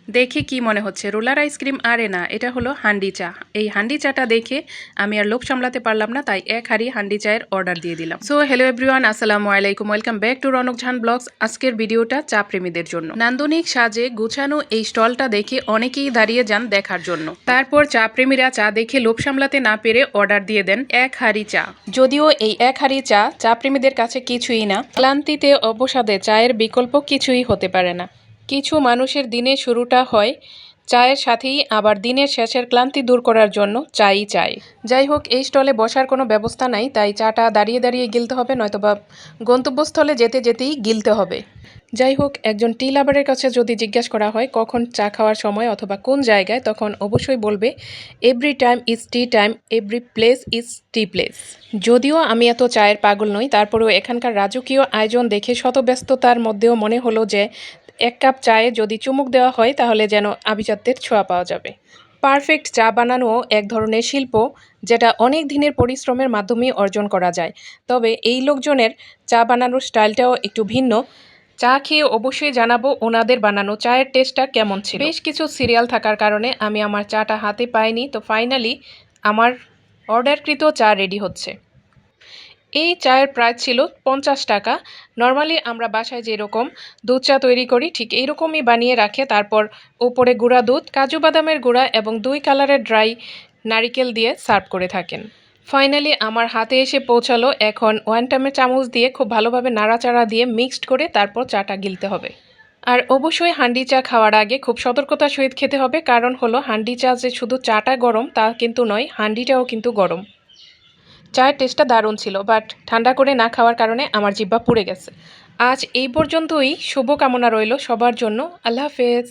দেখে কি মনে হচ্ছে রোলার আইসক্রিম? আরে না, এটা হলো হান্ডি চা। এই হান্ডি চাটা দেখে আমি আর লোভ সামলাতে পারলাম না, তাই এক হাঁড়ি হান্ডি চায়ের অর্ডার দিয়ে দিলাম। সো হ্যালো এভরিওয়ান, আসসালামু আলাইকুম, welcome back to Ronok Jhan blogs. আজকের ভিডিওটা চা প্রেমীদের জন্য। নান্দনিক সাজে গুছানো এই স্টলটা দেখে অনেকেই দাঁড়িয়ে যান দেখার জন্য। তারপর চা প্রেমীরা চা দেখে লোভ সামলাতে না পেরে অর্ডার দিয়ে দেন এক হাঁড়ি চা। যদিও এই এক হাঁড়ি চা প্রেমীদের কাছে কিছুই না, ক্লান্তিতে অবসাদে চায়ের বিকল্প কিছুই হতে পারে না। কিছু মানুষের দিনের শুরুটা হয় চায়ের সাথেই, আবার দিনের শেষের ক্লান্তি দূর করার জন্য চাই চাই। যাই হোক, এই স্টলে বসার কোনো ব্যবস্থা নাই, তাই চাটা দাঁড়িয়ে দাঁড়িয়ে গিলতে হবে, নয়তোবা গন্তব্যস্থলে যেতে যেতেই গিলতে হবে। যাই হোক, একজন টি লাভারের কাছে যদি জিজ্ঞাসা করা হয় কখন চা খাওয়ার সময় অথবা কোন জায়গায়, তখন অবশ্যই বলবে every time is tea time, every place is T place. যদিও আমি এত চায়ের পাগল নই, তারপরেও এখানকার রাজকীয় আয়োজন দেখে শত ব্যস্ততার মধ্যেও মনে হলো যে এক কাপ চায়ে যদি চুমুক দেওয়া হয় তাহলে যেন আভিজাত্যের ছোঁয়া পাওয়া যাবে। পারফেক্ট চা বানানো এক ধরনের শিল্প, যেটা অনেক দিনের পরিশ্রমের মাধ্যমেই অর্জন করা যায়। তবে এই লোকজনের চা বানানোর স্টাইলটাও একটু ভিন্ন। চা খেয়ে অবশ্যই জানাবো ওনাদের বানানো চায়ের টেস্টটা কেমন ছিল। বেশ কিছু সিরিয়াল থাকার কারণে আমি আমার চাটা হাতে পাইনি, তো ফাইনালি আমার অর্ডারকৃত চা রেডি হচ্ছে। এই চায়ের প্রাইস ছিল 50 টাকা। নর্মালি আমরা বাসায় যেরকম দুধ চা তৈরি করি ঠিক এইরকমই বানিয়ে রাখে, তারপর উপরে গুঁড়া দুধ, কাজু বাদামের গুঁড়া এবং 2 কালারের ড্রাই নারিকেল দিয়ে সার্ভ করে থাকেন। ফাইনালি আমার হাতে এসে পৌঁছালো। এখন ওয়ান টাইমের চামচ দিয়ে খুব ভালোভাবে নাড়াচাড়া দিয়ে মিক্সড করে তারপর চাটা গিলতে হবে। আর অবশ্যই হান্ডি চা খাওয়ার আগে খুব সতর্কতার সহিত খেতে হবে, কারণ হলো হান্ডি চা যে শুধু চাটা গরম তা কিন্তু নয়, হান্ডিটাও কিন্তু গরম। চায়ের টেস্টটা দারুণ ছিল, বাট ঠান্ডা করে না খাওয়ার কারণে আমার জিহ্বা পুড়ে গেছে। আজ এই পর্যন্তই। শুভকামনা রইল সবার জন্য। আল্লাহ হাফেজ।